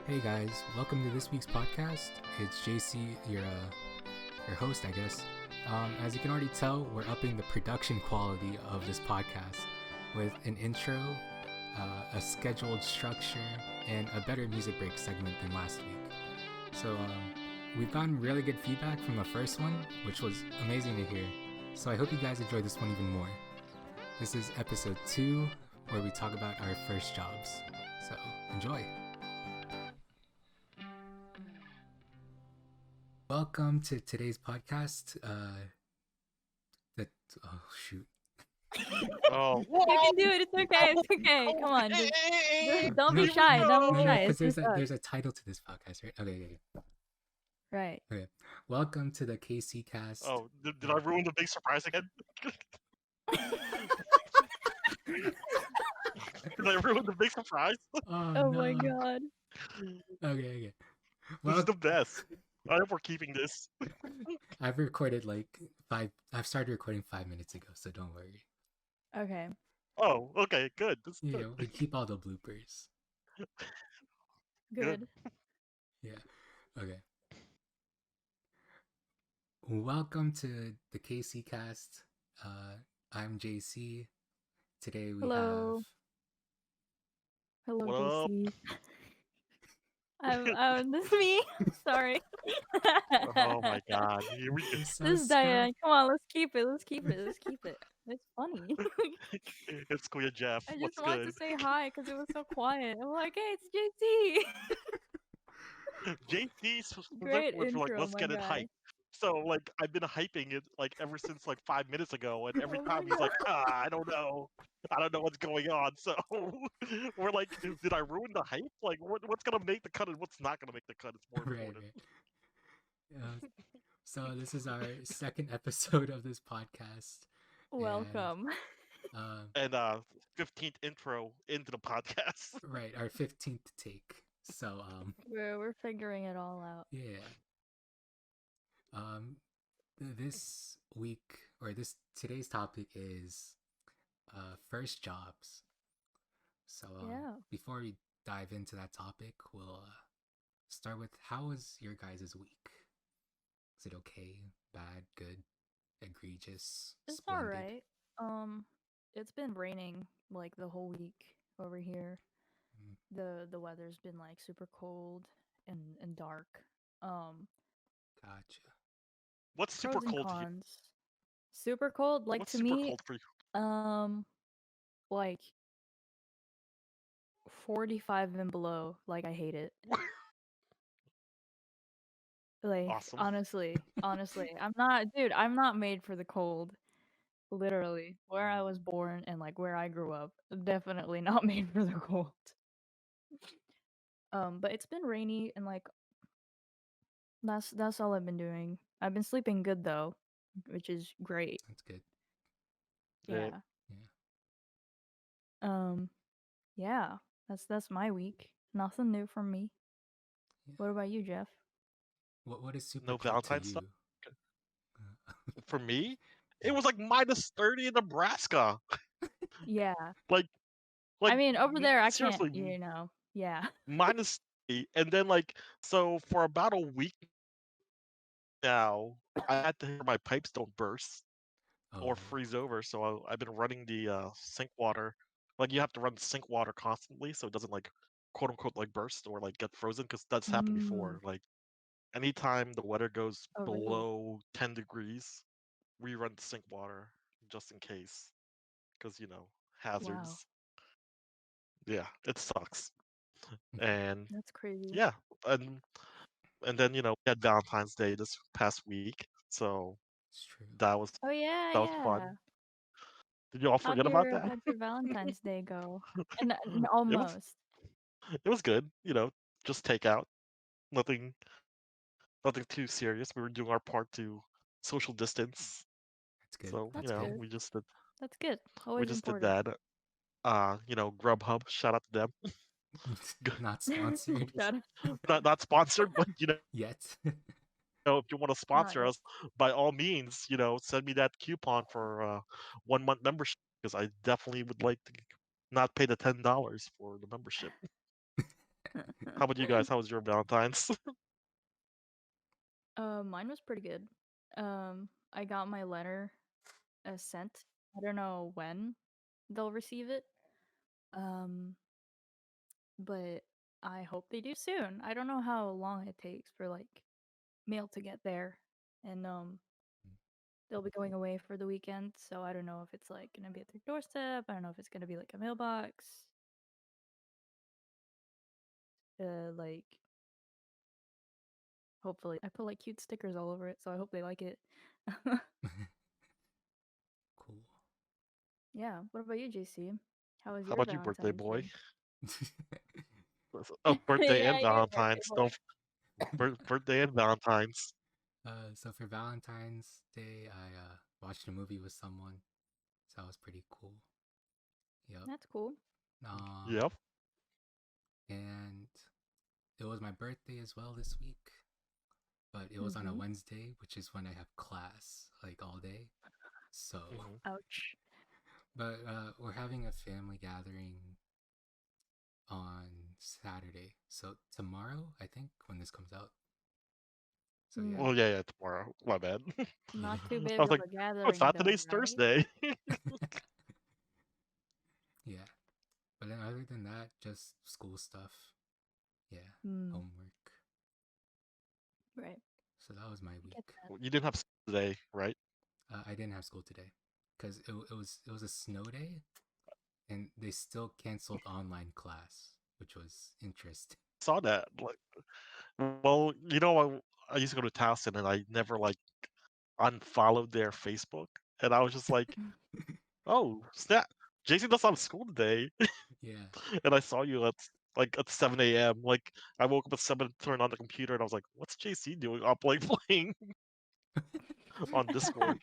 Hey guys, welcome to this week's podcast. It's JC, your host, I guess. As you can already tell, we're upping the production quality of this podcast with an intro, a scheduled structure, and a better music break segment than last week. So we've gotten really good feedback from the first one, which was amazing to hear. So I hope you guys enjoy this one even more. This is episode 2, where we talk about our first jobs. So enjoy. Welcome to today's podcast. Oh shoot. Oh, You can do it. It's okay. It's okay. Come on. Just don't be shy. Don't be shy. Because It's just us. there's a title to this podcast, right? Okay. Right. Okay. Welcome to the KC Cast. Oh, did I ruin the big surprise again? Did I ruin the big surprise? Oh Oh no. my god. Okay. This Well, is the best. I hope we're keeping this. I've recorded I've started recording 5 minutes ago, so don't worry. Okay. Oh, okay, good. This is You good. know, we keep all the bloopers. Good. Yeah. Okay. Welcome to the KC Cast. I'm JC. Today we Hello. Hello, What up? JC. This is me. Sorry. Oh my god. Here we go. This This is Diane. Come on, let's keep it. Let's keep it. It's funny. It's Kuya Jeff. I What's just wanted good? to say hi because it was so quiet. I'm like, hey, it's JC. JC's Great was like, intro, let's my get it guy. hyped. So like I've been hyping it like ever since like 5 minutes ago, and every Oh my time he's like, I don't know what's going on. So we're like, did I ruin the hype? Like what's gonna make the cut and what's not gonna make the cut? It's more Right. important. So this is our second episode of this podcast. Welcome. And 15th intro into the podcast. Right, our 15th take. So We're figuring it all out. yeah. This week or today's topic is first jobs. So Yeah. before we dive into that topic, we'll start with, how was your guys' week? Is it okay, bad, good, egregious, It's splendid? alright. It's been raining like the whole week over here. The weather's been like super cold and dark. Gotcha. What's super Pros and cold to you? cons. Super cold, like What's to super me, cold for you? like 45 and below. Like I hate it. Like Awesome. honestly, I'm not made for the cold. Literally, where I was born and like where I grew up, definitely not made for the cold. But it's been rainy and like that's all I've been doing. I've been sleeping good though, which is great. That's good. Yeah. Yeah. That's my week. Nothing new from me. Yeah. What about you, Jeff? What is super No cold Valentine's to stuff? you? For me, it was like minus 30 in Nebraska. Yeah. Like I mean, over there I seriously, can't, yeah. minus 30, and then like so for about a week now, I had to hear my pipes don't burst or Oh, freeze over. So I've been running the sink water. Like you have to run sink water constantly, so it doesn't like quote unquote like burst or like get frozen, because that's happened before. Like anytime the weather goes Oh, really? below 10 degrees, we run sink water just in case, because hazards. Yeah, it sucks. And That's crazy. yeah, and then we had Valentine's Day this past week, so it's true. that was Oh yeah, that was fun. Did you all How'd forget about that? how'd your Valentine's Day go? And It was almost. it was good. Just takeout. Nothing too serious. We were doing our part to social distance. That's good. So That's good. we just did That's good. we Always just did important. that. Grubhub. Shout out to them. Not sponsored Not sponsored, but yet. if you want to sponsor yet. us, by all means, send me that coupon for 1 month membership, because I definitely would like to not pay the $10 for the membership. How about you guys? How was your Valentine's? Mine was pretty good. I got my letter sent. I don't know when they'll receive it. Um, but I hope they do soon. I don't know how long it takes for like mail to get there. And they'll be going away for the weekend, so I don't know if it's like gonna be at their doorstep. I don't know if it's gonna be like a mailbox. Like hopefully I put like cute stickers all over it, so I hope they like it. Cool. Yeah. What about you, JC? How was How your about you, birthday Valentine's boy? Day? Oh, birthday Yeah, and you're a birthday Valentine's. boy. Don't birthday and Valentine's. So for Valentine's Day, I watched a movie with someone, so that was pretty cool. Yep. That's cool. Yep. And it was my birthday as well this week, but it was on a Mhm. Wednesday, which is when I have class like all day. So, Mhm. Ouch. but we're having a family gathering on Saturday. So tomorrow, I think, when this comes out. So yeah, Well, yeah, tomorrow. My bad. Not too yeah, I big was of like, a oh, it's gathering not though, today's right? Thursday. yeah. But then other than that, just school stuff. Yeah, Hmm. homework. Right. So that was my I week. get that. You didn't have school today, right? I didn't have school today because it was a snow day, and they still canceled online class, which was interesting. Saw that. Like, well, I used to go to Towson, and I never like unfollowed their Facebook, and I was just like, oh, snap. Jason doesn't have school today, Yeah. and I saw you at 7 a.m. Like I woke up at 7, turned on the computer, and I was like, "What's JC doing up like playing on Discord?"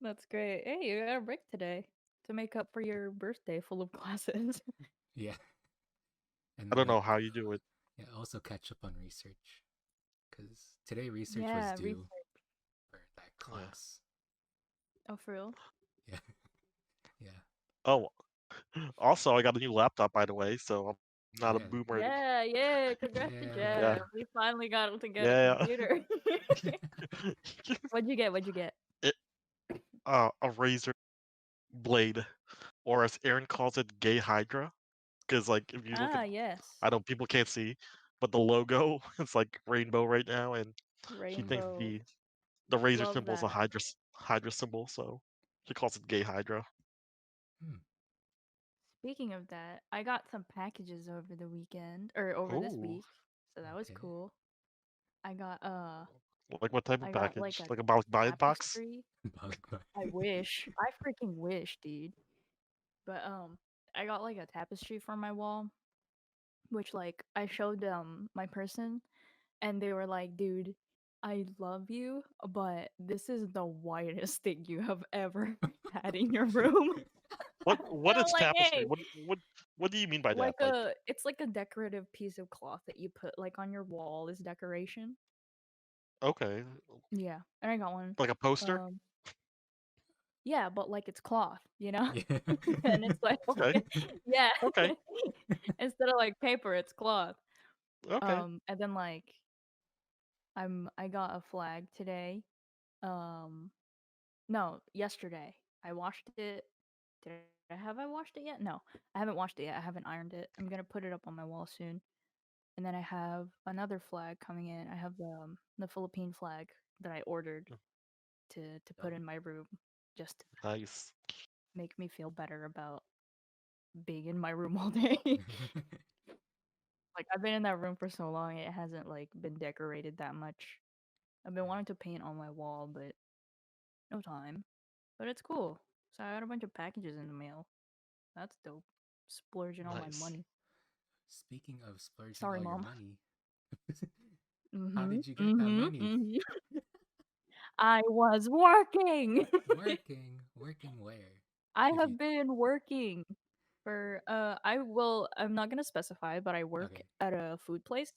That's great. Hey, you got a break today to make up for your birthday full of classes. Yeah. And I then don't know how you do it. yeah, also catch up on research because today research was Yeah, due research. for that Yeah. class. Oh, for real? Yeah. Yeah. Oh, also, I got a new laptop, by the way, so I'm Oh not a yeah. boomer. Yeah, congrats to Yeah. Yeah, Jeff. We finally got him to get a yeah. computer. What'd you get? it, a razor blade, or as Aaron calls it, gay Hydra. Because like if you look at, Ah, yes. I know people can't see, but the logo it's like rainbow right now, and he thinks Rainbow. the razor Love symbol is a that. Hydra symbol, so he calls it gay Hydra. Hmm. Speaking of that, I got some packages over the weekend or over this Oh, week, so that was Okay. cool. I got like what type of like package? a Like a buy it box? tapestry. Bug bug. I wish. I freaking wish, dude. But I got like a tapestry for my wall, which like I showed my person and they were like, "Dude, I love you, but this is the whitest thing you have ever had in your room." What And I'm is like, tapestry? "Hey, What do you mean by that? like Like it's like a decorative piece of cloth that you put like on your wall as decoration." okay, Yeah, and I got one. like a poster? Um, yeah, but like it's cloth, you know? Yeah. And it's like, Okay, yeah, okay, instead of like paper, it's cloth. okay. And then like I got a flag today. Um, no, yesterday. I washed it. Did I washed it yet? No, I haven't washed it yet. I haven't ironed it. I'm gonna put it up on my wall soon. And then I have another flag coming in. I have the Philippine flag that I ordered to put in my room, just to Nice. make me feel better about being in my room all day. Like I've been in that room for so long, it hasn't like been decorated that much. I've been wanting to paint on my wall, but no time. But it's cool. So I got a bunch of packages in the mail. That's dope. Splurging all my Nice. money. Speaking of splurging Sorry, all your mom. money, how Mhm. did you get that Mhm. money? Mhm. I was working. Working where? I If you have been working for I'm not gonna specify, but I work okay. at a food place.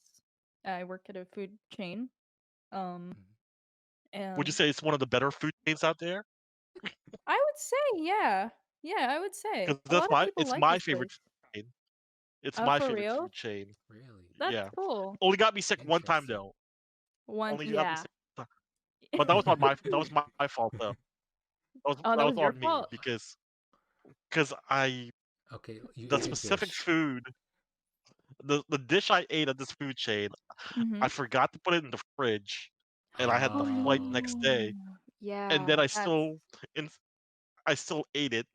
I work at a food chain. Um Mhm. Would you and say it's one of the better food chains out there? I would say, yeah. Yeah, I would say. Because A lot of people it's like my this favorite place. food chain. It's Oh, my for favorite real? food chain. Really That's Yeah. cool. Only got me sick one time interesting. though. One, Only got me yeah. sick, but that was my fault though. Oh, That that was was your on me fault. because I Okay, you the ate a specific dish. food, the dish I ate at this food chain, Mm-hmm. I forgot to put it in the fridge, and I had the Oh flight Oh. next day, no. and then Yeah, that's in, I still ate it.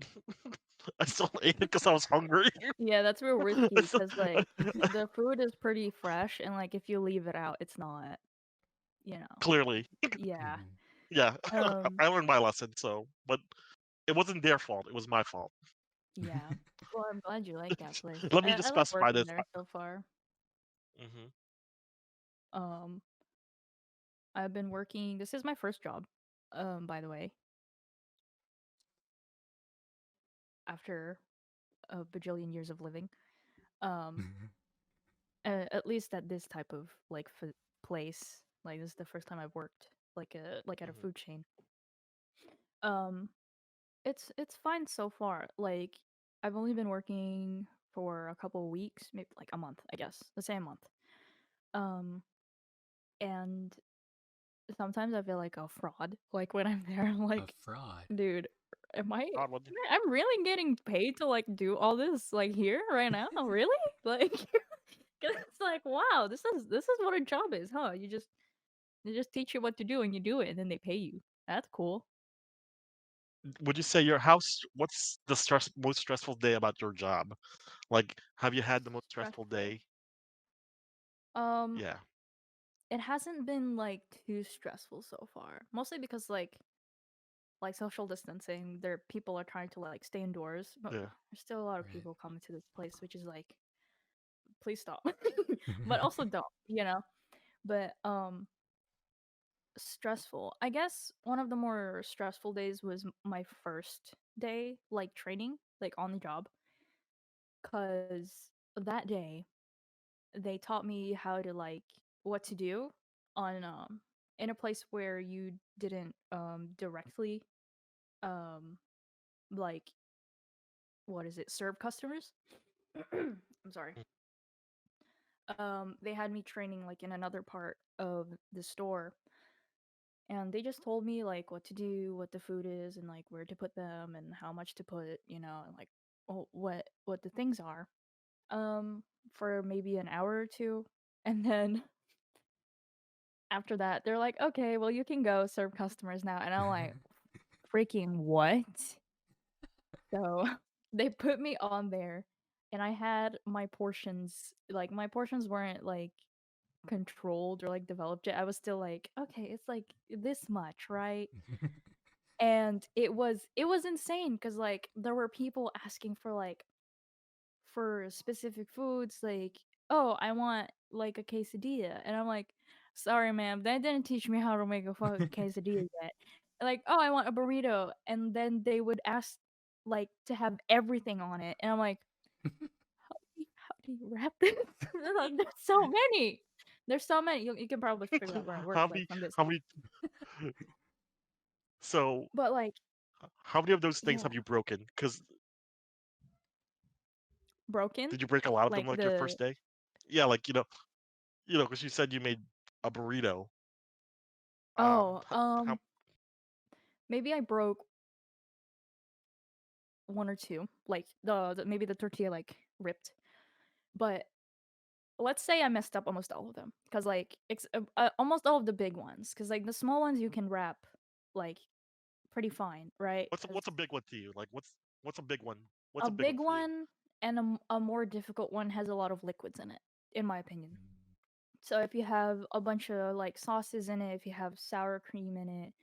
I still ate it because I was hungry. yeah, that's real I risky still, because like the food is pretty fresh and like if you leave it out, it's not, you know. clearly, Yeah. Mhm. yeah, Um, I learned my lesson. So, but it wasn't their fault. It was my fault. yeah. Well, I'm glad you like that place. Let me I just like specify working this. there so far. Hmm. Um, I've been working. This is my first job. By the way, after a bajillion years of living. Um, at least at this type of like place. Like this is the first time I've worked like at a Hmm. food chain. Um, it's fine so far. Like I've only been working for a couple of weeks, maybe like a month, I guess. Let's say a month. Um, and sometimes I feel like a fraud. Like when I'm there, I'm A like, fraud. dude, am I? God, what? I'm really getting paid to like do all this like here right now. Really? Like, 'cause it's like, wow, this is what a job is, huh? They just teach you what to do and you do it, and then they pay you. That's cool. Would you say your house? What's the most stressful day about your job? Like, have you had the most stressful Stressful. day? Um, Yeah. it hasn't been like too stressful so far. Mostly because like social distancing, there people are trying to like stay indoors, but Yeah. there's still a lot of Right. people coming to this place, which is like, please stop. But also don't, you know. But stressful. I guess one of the more stressful days was my first day like training, like on the job, cuz that day they taught me how to like what to do on in a place where you didn't directly um like what is it serve customers. I'm sorry. They had me training like in another part of the store, and they just told me like what to do, what the food is, and like where to put them and how much to put, you know, and like what the things are. For maybe an hour or two, and then after that, they're like, "Okay, well, you can go serve customers now." And I'm like, "Freaking what?" So they put me on there, and I had my portions. Like my portions weren't like controlled or like developed yet. I was still like, "Okay, it's like this much, right?" And it was insane because like there were people asking for like for specific foods, like, "Oh, I want like a quesadilla," and I'm like, "Sorry, ma'am, that didn't teach me how to make a fucking quesadilla yet." Like, "Oh, I want a burrito," and then they would ask like to have everything on it, and I'm like, "How do you wrap this?" There's so many. There's so many. You can probably figure out where I work How like many? from this. How many? So, But like, how many of those things yeah, have you broken? Because broken did you break a lot of them like like your the first day? Yeah, like because you said you made a burrito. oh How maybe I broke one or two, like maybe the tortilla like ripped, but let's say I messed up almost all of them because like almost all of the big ones because like the small ones you can wrap like pretty fine, right? Because what's a big one to you? Like what's a big one? What's a a big one big for you? one and a more difficult one has a lot of liquids in it, in my opinion. So if you have a bunch of like sauces in it, if you have sour cream in it,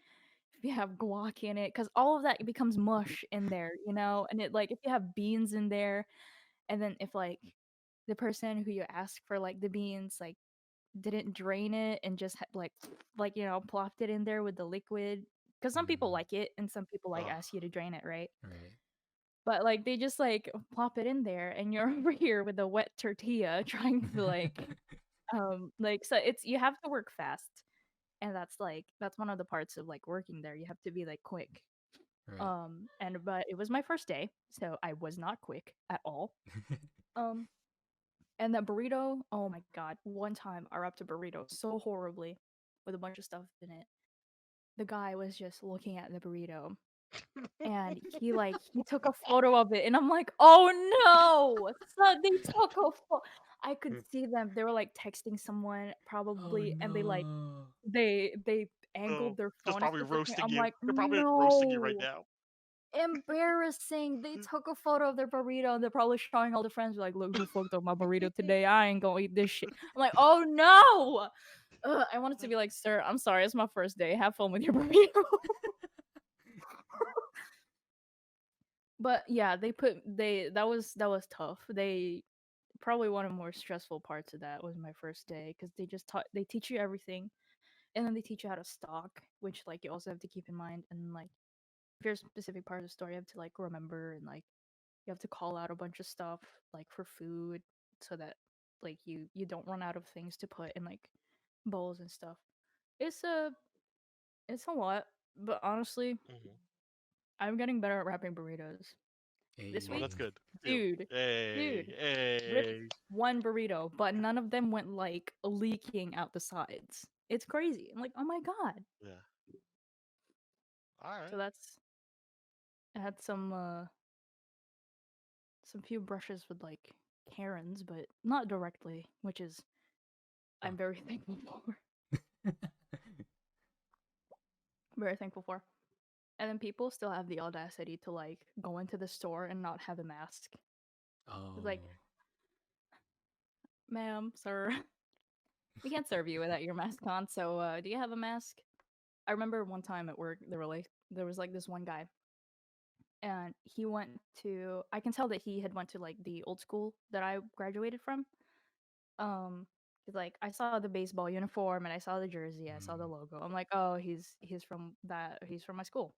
if you have guac in it, because all of that becomes mush in there, you know. And it like if you have beans in there, and then if like the person who you ask for like the beans like didn't drain it and just like you know plopped it in there with the liquid, because some people like it and some people like Ugh. ask you to drain it, right? Right. But like they just like plop it in there and you're over here with a wet tortilla trying to like so it's you have to work fast, and that's one of the parts of like working there. You have to be like quick. Right. And but it was my first day, so I was not quick at all. Um And that burrito, oh my god! One time I wrapped a burrito so horribly, with a bunch of stuff in it. The guy was just looking at the burrito, and he took a photo of it, and I'm like, oh no! So they took a photo. I could see them. They were like texting someone Oh probably, and no. they So angled their just phone a probably specific way. roasting I'm you. like, They're probably roasting you right no, now. embarrassing. They took a photo of their burrito, and they're probably showing all the friends like, look who fucked up my burrito today. I ain't gonna eat this shit. I'm like, oh no. Ugh, I wanted to be like, sir, I'm sorry, it's my first day. Have fun with your burrito. But yeah, that was tough. They probably one of the more stressful parts of that was my first day because they teach you everything, and then they teach you how to stock, which like you also have to keep in mind. And like if there's a specific part of the story, you have to like remember, and like you have to call out a bunch of stuff like for food so that like you don't run out of things to put in like bowls and stuff. It's a it's a lot, but honestly, Hmm. I'm getting better at wrapping burritos. This Oh, week, that's Hey. good. You. dude, Hey, dude, ripped hey. one burrito, but none of them went like leaking out the sides. It's crazy. I'm like, oh my god. Yeah. All right. So that's I had some few brushes with like Karens, but not directly, which is Oh. I'm very thankful for. Very thankful for. And then people still have the audacity to like go into the store and not have a mask. It's like, Oh. ma'am, sir, we can't serve you without your mask on. So, do you have a mask? I remember one time at work, there was like this one guy, and he went to. I can tell that he had went to like the old school that I graduated from. 'Cause, like I saw the baseball uniform and I saw the jersey, I saw the Mm. logo. I'm like, oh, he's from that. He's from my school.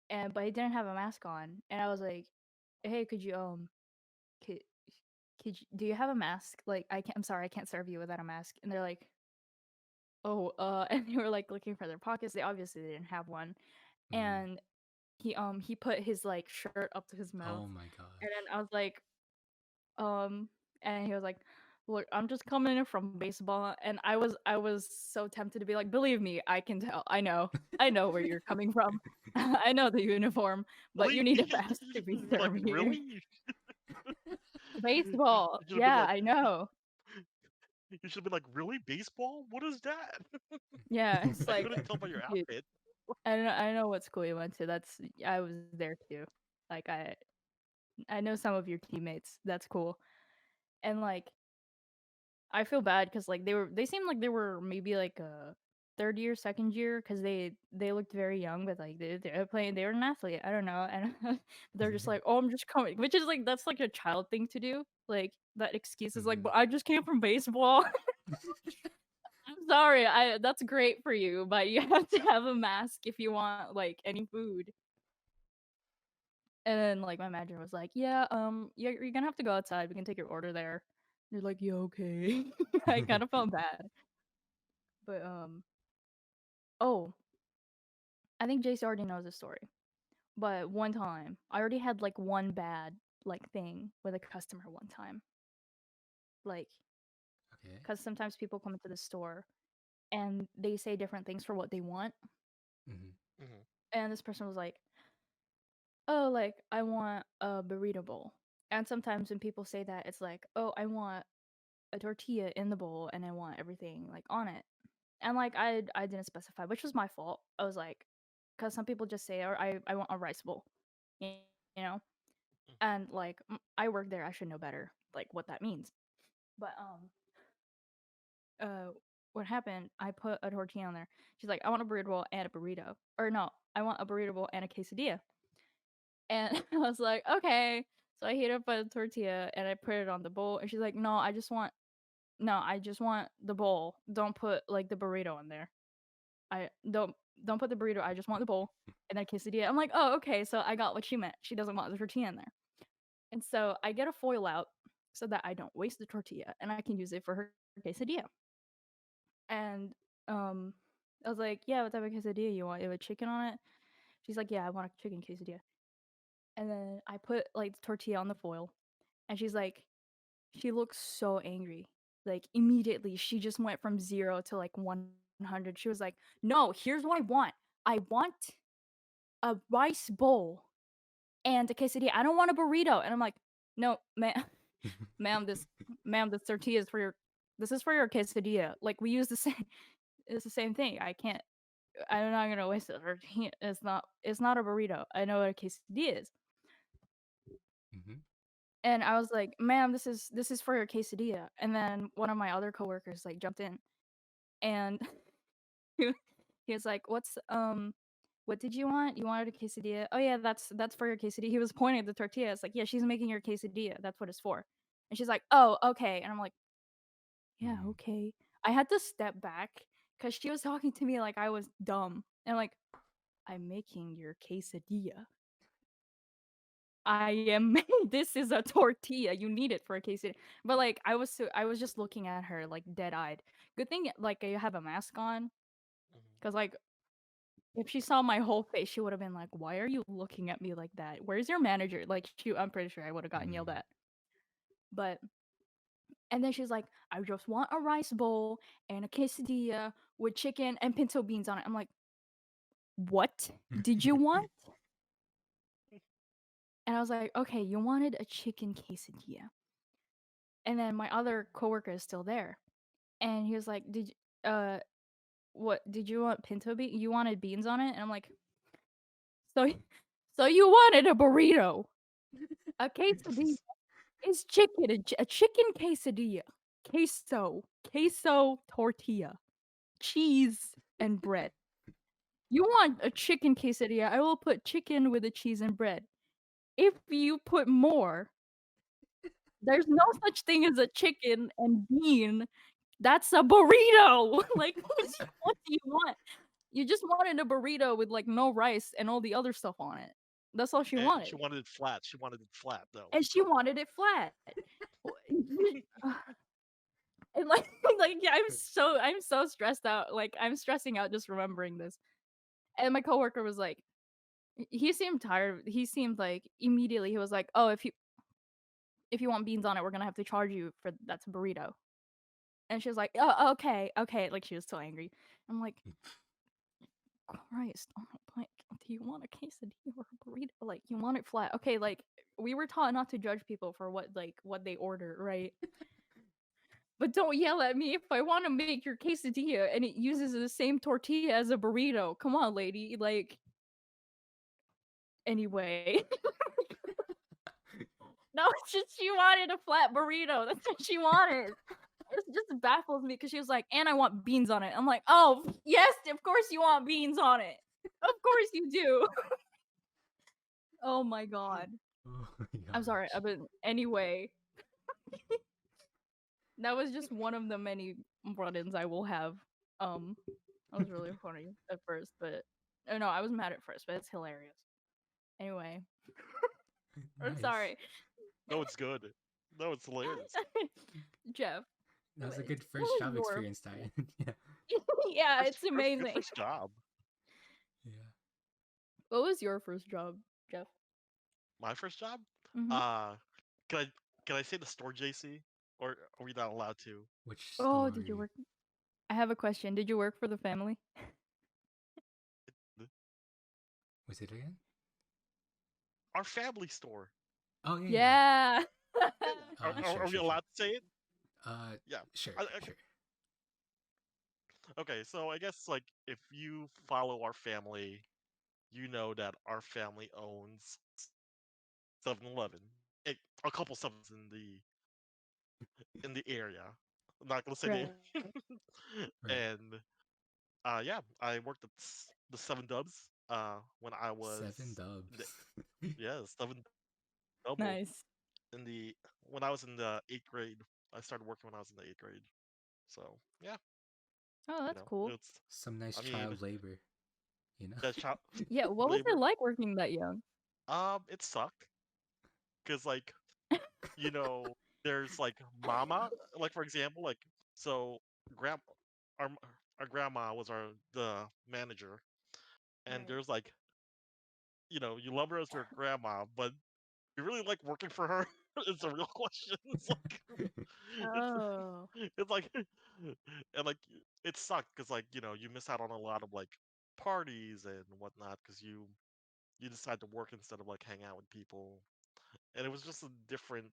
And but he didn't have a mask on, and I was like, hey, could you could, do you have a mask? Like I'm sorry, I can't serve you without a mask. And they're like, oh, and they were like looking for their pockets. They obviously didn't have one. Mm. And he put his like shirt up to his mouth, Oh my and gosh. then I was like, um, and he was like, look, I'm just coming in from baseball, and I was so tempted to be like, believe me, I can tell, I know where you're coming from. I know the uniform, but Really? you need a mask to be Like, served here. really? Baseball, You should have been yeah, like, I know. you should have been like, really? Baseball? What is that? Yeah, it's I like, couldn't tell by your dude, outfit. I know what school you went to. I was there too. Like I know some of your teammates. That's cool. And like I feel bad because like they seemed like they were maybe like a third year, second year because they looked very young, but like they were playing, they were an athlete. I don't know, and they're just like, oh, I'm just coming, which is like that's like a child thing to do. Like that excuse is like, Mhm. but I just came from baseball. I'm sorry, I that's great for you, but you have to have a mask if you want like any food. And then like my manager was like, yeah, you're gonna have to go outside. We can take your order there. You're like, yeah, okay. I kind of felt bad, but oh, I think Jace already knows the story. But one time, I already had like one bad like thing with a customer one time. Like, Okay. because sometimes people come into the store and they say different things for what they want. Mhm. Hmm. And this person was like, oh, like, I want a burrito bowl. And sometimes when people say that, it's like, oh, I want a tortilla in the bowl and I want everything like on it. And like I didn't specify, which was my fault. I was like, because some people just say, or I want a rice bowl, y- you know. And like I work there, I should know better, like what that means. But uh, what happened? I put a tortilla on there. She's like, I want a burrito bowl and a burrito, or no, I want a burrito bowl and a quesadilla. And I was like, okay. So I heat up a tortilla and I put it on the bowl, and she's like, no, I just want the bowl. Don't put like the burrito in there. I don't put the burrito. I just want the bowl and then quesadilla. I'm like, oh, okay. So I got what she meant. She doesn't want the tortilla in there, and so I get a foil out so that I don't waste the tortilla and I can use it for her quesadilla. And um, I was like, yeah, what type of quesadilla you want? You have a chicken on it? She's like, yeah, I want a chicken quesadilla. And then I put like the tortilla on the foil, and she's like, She looks so angry. Like immediately, she just went from 0 to like 100. She was like, "No, here's what I want. I want a rice bowl and a quesadilla. I don't want a burrito." And I'm like, "No, ma'am, this tortilla is for your this is for your quesadilla. Like we use the same it's the same thing. I'm not gonna waste it. It's not a burrito. I know what a quesadilla is." Mm-hmm. And I was like, "Ma'am, this is for your quesadilla." And then one of my other coworkers like jumped in and he he was like, what did you want? You wanted a quesadilla? Oh yeah, that's for your quesadilla." He was pointing at the tortilla. It's like, "Yeah, she's making your quesadilla. That's what it's for." And she's like, "Oh, okay." And I'm like, "Yeah, Mm-hmm. okay." I had to step back because she was talking to me like I was dumb. And I'm like, "I'm making your quesadilla. I am this is a tortilla. You need it for a quesadilla." But like I was just looking at her like dead-eyed. Good thing like I have a mask on Mhm. cuz like if she saw my whole face, she would have been like, "Why are you looking at me like that? Where's your manager?" Like I'm pretty sure I would have gotten yelled Mm-hmm. at. But and then she's like, "I just want a rice bowl and a quesadilla with chicken and pinto beans on it." I'm like, "What did you want?" And I was like, "Okay, you wanted a chicken quesadilla." And then my other coworker is still there. And he was like, "Did uh what did you want pinto bean? You wanted beans on it?" And I'm like, "So so you wanted a burrito, a quesadilla is chicken, a chicken quesadilla, queso tortilla, cheese and bread. You want a chicken quesadilla? I will put chicken with the cheese and bread. If you put more, there's no such thing as a chicken and bean. That's a burrito." Like, what do you want? You just wanted a burrito with like no rice and all the other stuff on it. That's all she And she wanted. wanted it flat. She wanted it flat though. And she wanted it flat. And like like yeah, I'm so stressed out. Like I'm stressing out just remembering this. And my coworker was like he seemed tired. He seemed like immediately he was like, "Oh, if you want beans on it, we're gonna have to charge you for that's a burrito." And she was like, "Oh, okay, okay." Like she was so angry. I'm like, "Christ, like, do you want a quesadilla or a burrito? Like, you want it flat? Okay, like we were taught not to judge people for what they order, right? But don't yell at me if I want to make your quesadilla and it uses the same tortilla as a burrito. Come on, lady. Like, anyway." No, it's just she wanted a flat burrito. That's what she wanted. It just baffles me because she was like, "And I want beans on it." I'm like, "Oh, yes, of course you want beans on it. Of course you do." Oh my god. Oh my I'm sorry. gosh. But anyway, that was just one of the many run-ins I will have. Um, that was really funny at first, but oh no, I was mad at first, but it's hilarious. Anyway, I'm Nice. sorry. No, it's good. No, it's hilarious. Jeff, That was a good what first was job your experience, Diane. Yeah. yeah, First, it's your amazing. first job. Yeah. What was your first job, Jeff? My first job. Mm-hmm. Uh, can I can I say the store, JC, or are we not allowed to? Which Oh, did you story? work? I have a question. Did you work for the family? The- Was it again? Our family store. Oh yeah, yeah. Yeah. Sure, Are we sure, sure. allowed to say it? Uh, Yeah. sure, Okay. sure. Okay. So I guess like if you follow our family, you know that our family owns 7-Eleven. A couple 7s in the area. I'm not gonna say name. Right. Right. And yeah, I worked at the Seven Dubs when I was Seven in the dubs. yeah, Seven Double Nice. in the when I was in the 8th grade. I started working when I was in the 8th grade. So yeah, Oh, that's cool. it's Some nice I mean child labor, you know? that child Yeah, what was it labor. like working that young? It sucked because like you know there's like mama like for example like so grand our our grandma was the manager and Right. there's like you love her as your grandma but you really like working for her It's a real question. It's like it's Oh. it's like and like it sucked because like you miss out on a lot of like parties and whatnot because you decide to work instead of like hang out with people, and it was just a different.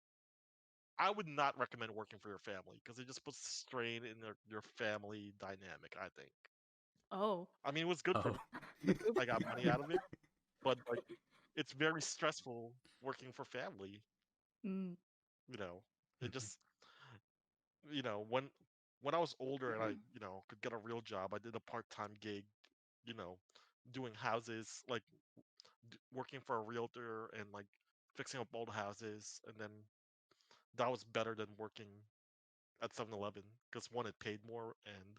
I would not recommend working for your family because it just puts strain in your family dynamic. I think. Oh. I mean, it was good for Oh. me. I got money out of it, but like it's very stressful working for family. Mm. You know, it Mhm. just when I was older and I could get a real job, I did a part-time gig, you know, doing houses, like working for a realtor and like fixing up old houses, and then that was better than working at 7-Eleven because one, it paid more, and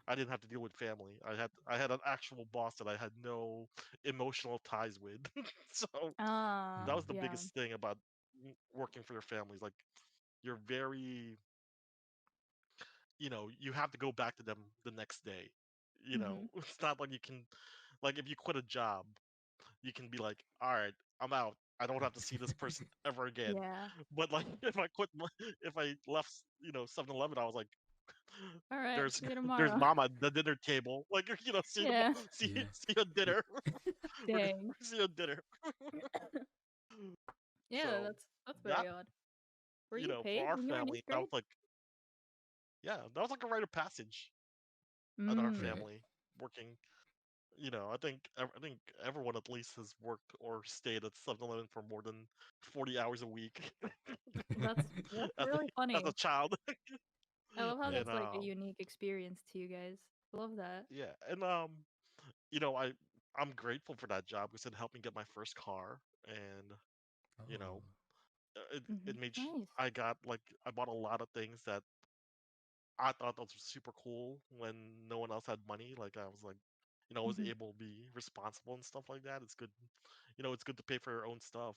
I didn't have to deal with family. I had an actual boss that I had no emotional ties with. So that Ah, was the Mm. yeah. biggest thing about working for your families. Like you're very, you have to go back to them the next day. Mhm. It's not like you can, like if you quit a job, you can be like, all right, I'm out. I don't have to see this person ever again. Yeah. But like if I left, 7-Eleven, I was like, All right. there's See you there's tomorrow. mama at the dinner table. Like see the Yeah. see Yeah. see you at dinner. we're, Dang. we're see you at dinner. Yeah, So that's that very odd. Were you for paid our when you were in family, eighth that grade? was like that was like a rite of passage at our Mm. Right. family working. I think everyone at least has worked or stayed at 7-Eleven for more than 40 hours a week That's as a really as a funny. child. I love how Yeah. And that's like a unique experience to you guys. Love that. yeah, and you know, I I'm grateful for that job because it helped me get my first car, and you Oh. know, it Mhm. made Nice. I bought a lot of things that I thought those were super cool when no one else had money. Like I was like, I was Mhm. able to be responsible and stuff like that. It's good, it's good to pay for your own stuff,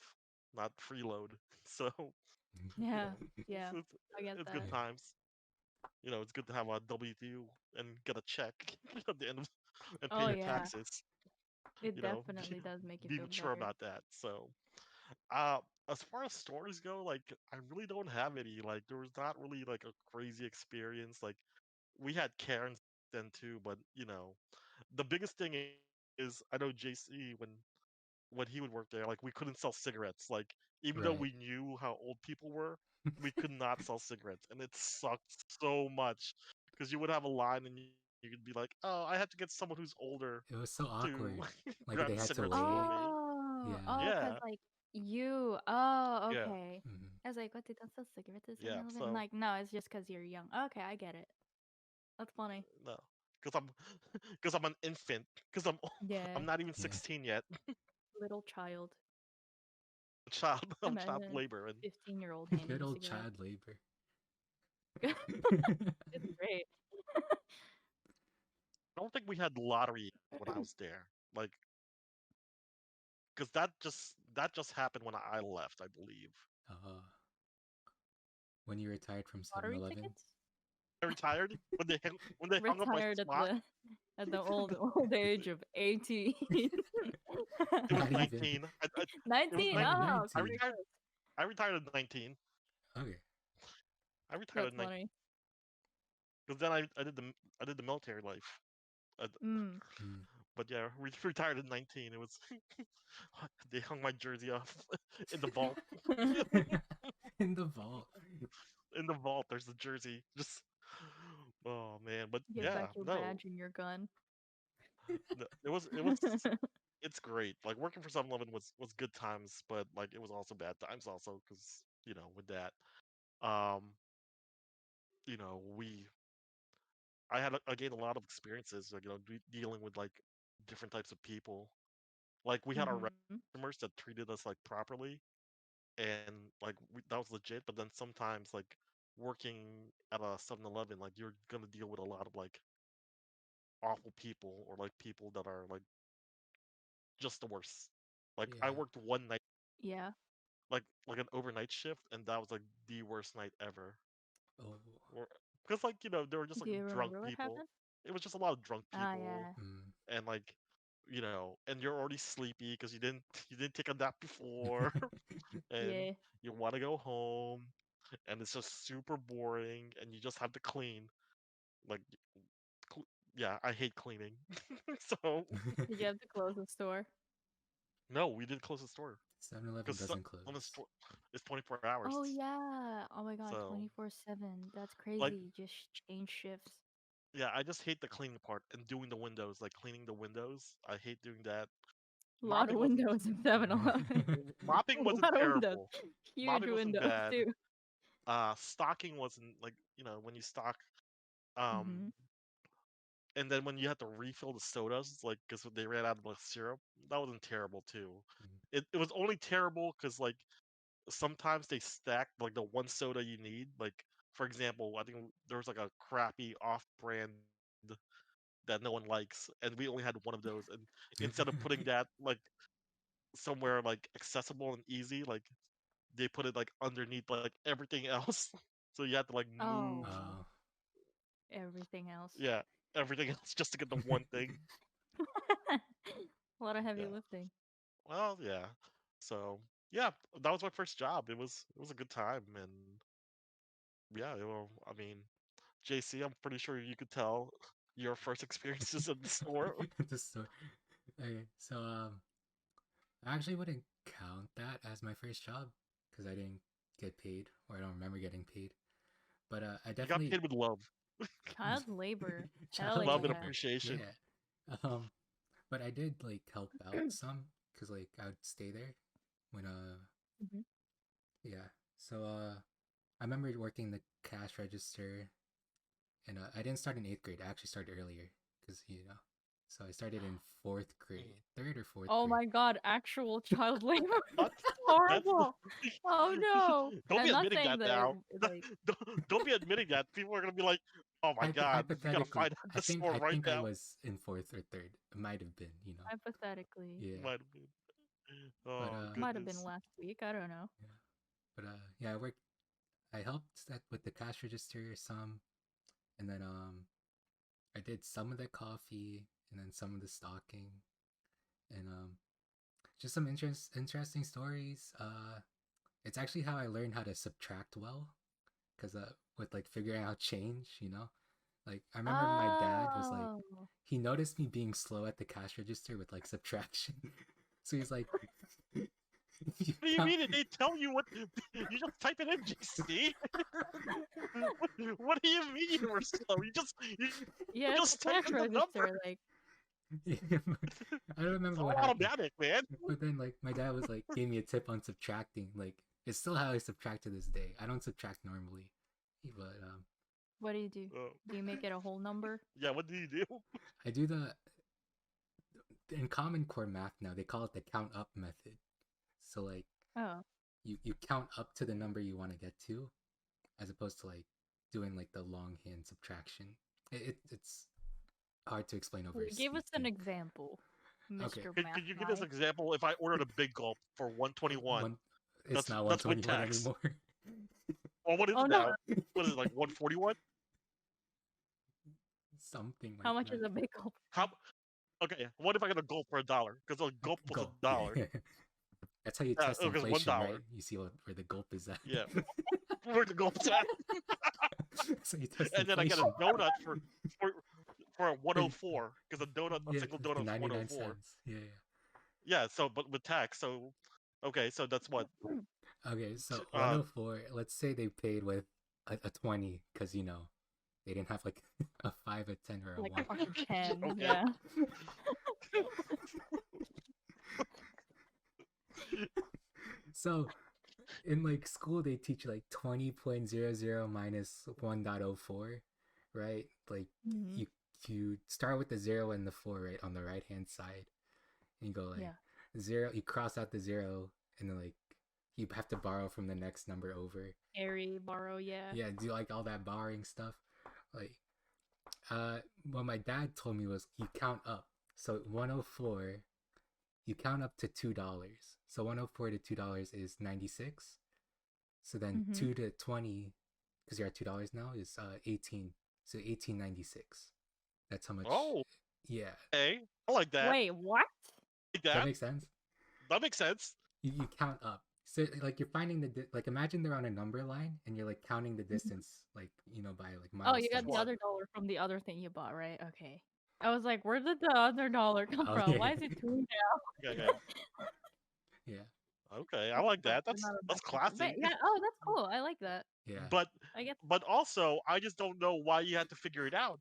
not freeload. So, Yeah. it's, Yeah. it's, I get it's good that. Yeah. times. It's good to have a W-2 and get a check at the end of and pay Oh your yeah. taxes. It You know, be, definitely does make you be feel mature better. about that. So, uh, as far as stories go, like I really don't have any. Like there was not really like a crazy experience. Like we had Karens then too, but the biggest thing is I know JC when he would work there, like we couldn't sell cigarettes. Like even though Right. we knew how old people were, we could not sell cigarettes, and it sucked so much because you would have a line and you could be like, "Oh, I have to get someone who's older It was so to awkward. Like grab they the had to cigarettes for wait. me." Oh, Yeah. oh, cause Yeah, like you. Oh, yeah, okay. Mhm. I was like, what? They don't sell cigarettes at yeah. 7-Eleven? So Like, no, it's just cause you're young. Okay, I get it. That's funny. no, because I'm because I'm an infant because I'm Yeah, not even Yeah. 16 yet. little child. Child, I'm child Imagine labor, and 15-year-old handing Good you old cigarettes. child labor. It's great. I don't think we had lottery when I was there. Like, because that just happened when I left, I believe. uh, when you retired from Seven Lottery Eleven. tickets? I retired when they hung up my Retired spot. at the old age of 18. It was Not even. 19. It was 19. Oh, 19. Oh, I 19. retired. congrats. I retired at 19. Okay. I retired That's at 19 funny. because then I did the military life. Uh, Mm. Mm. but yeah, we retired at 19. It was they hung my jersey off in the vault. In the vault. In the vault, there's the jersey. Just oh man, but Give yeah, back your no, badge and your gun. no, it was it's great. Like working for 7-Eleven was good times, but like it was also bad times also because with that, um, we I gained a lot of experiences, like dealing with like different types of people. Like we had our Mhm. customers that treated us like properly, and like that was legit. But then sometimes like working at a 7-Eleven, like you're gonna deal with a lot of like awful people or like people that are like just the worst. Like I Yeah. worked one night Yeah. like an overnight shift, and that was like the worst night ever. Oh. Because like there were just like Do you drunk remember what people. happened? It was just a lot of drunk Ah, people, yeah. Mm. and like and you're already sleepy because you didn't take a nap before, and Yeah. you want to go home, and it's just super boring, and you just have to clean. Like, cl- yeah, I hate cleaning. So Did you have to close the store? no, we didn't close the store 7-Eleven because doesn't on the close. store it's 24 hours. Oh yeah. Oh my god, So 24/7. That's like, crazy. Just change shifts. yeah, I just hate the cleaning part and doing the windows, like cleaning the windows. I hate doing that. A lot of Mopping wasn't windows in 7-Eleven. mopping A wasn't lot of windows. terrible. Huge Mopping wasn't windows bad. too. Stocking wasn't like, when you stock, um, Mhm. and then when you have to refill the sodas, like because they ran out of the syrup, that wasn't terrible too. It was only terrible because like sometimes they stack like the one soda you need. Like for example, I think there was like a crappy off-brand that no one likes, and we only had one of those. And instead of putting that like somewhere like accessible and easy, like they put it like underneath like everything else. So you had to like move, Oh, Oh. everything else. yeah, everything else just to get the one thing. A lot of heavy Yeah. lifting. Well, yeah. So yeah, that was my first job. It was a good time, and yeah, I mean, JC, I'm pretty sure you could tell your first experiences in the store. The store. Okay, so I actually wouldn't count that as my first job because I didn't get paid, or I don't remember getting paid. But I You got definitely paid with love, Child labor. Hell child love and yeah. labor. appreciation. Yeah. Um, but I did like help out some because like I would stay there when Mhm. yeah. So I remember working the cash register, and I didn't start in eighth grade. I actually started earlier because so I started in fourth grade, third or fourth Oh grade. my god, actual child labor. That's that's Horrible. Oh no. don't be I'm not admitting saying that that now. like Don't be admitting that. People are gonna be like, "Oh my God, we gotta Hypothetically, find out the store I right think I now." was in fourth or third. It might have been. hypothetically. Yeah. Might have been. But Oh Might have been goodness. last week. I don't know. yeah. But yeah, I helped with the cash register some, and then I did some of the coffee, and then some of the stocking, and just some interesting stories. It's actually how I learned how to subtract well, because with like figuring out change. Like I remember my dad was like, Oh. he noticed me being slow at the cash register with like subtraction, so he's like, if you What do you count, mean? Did they tell you what? You just type it in, JC. What do you mean you were slow? You Yeah, it's a just type cash in the number. register. Like, I don't It's remember all what happened, automatic, man. but then like my dad was like gave me a tip on subtracting. Like it's still how I subtract to this day. I don't subtract normally, but what do you do? Oh, Do you make it a whole number? yeah, what do you do? I do the in Common Core math now. They call it the count up method. So like Oh. you count up to the number you want to get to, as opposed to like doing like the longhand subtraction. It's hard to explain over Give us an speaking. example, Okay, Mr. Could Math you give us Guy. an example? If I ordered a big gulp for 121, one it's that's not that's with 121 tax. anymore. Or what is Oh it no. now? What is it, like 141? Something How like much that. is a big gulp? How? Okay, what if I get a gulp for $1? Because a gulp was Gulp. $1. That's how you Yeah, test it was inflation, right? $1. You see where the gulp is at. Yeah, where the gulp's at. So you test And then I get a inflation. donut for for a For, 104 because a yeah, single for donut is 99 104. cents. Yeah, Yeah, so but with tax, so okay, so that's what. yeah. Okay, so Uh, 104, let's say they paid with a 20 because, they didn't have like a 5, a 10, or a Like 1. fucking 10. okay. Yeah. So in like school, they teach you like 20.00 minus 1.04, right? Like Hmm. you start with the 0 and the 4, right, on the right hand side. And you go like Yeah. 0, you cross out the 0, and then like you have to borrow from the next number over. Carry, borrow, yeah. Yeah, do like all that borrowing stuff. Like what my dad told me was you count up. So 104, you count up to $2. So 104 to $2 is 96. So then Hmm. 2 to 20, because you're at $2 now, is 18. So 18.96. That's how much oh, Yeah, Hey, I like that. Wait, what? Like does that that. make sense? That makes sense. You count up. So like you're finding like imagine they're on a number line and you're like counting the Mhm. distance like by like Oh, you got Which the milestones. one? other dollar from the other thing you bought, right? Okay. I was like, where did the other dollar come Oh from? yeah, Why is it two now? Yeah, yeah. yeah, Okay, I like But that. we're not a That's backpacker. But classy. yeah, oh, that's cool. I like that. yeah. But I get. but also, I just don't know why you had to figure it out.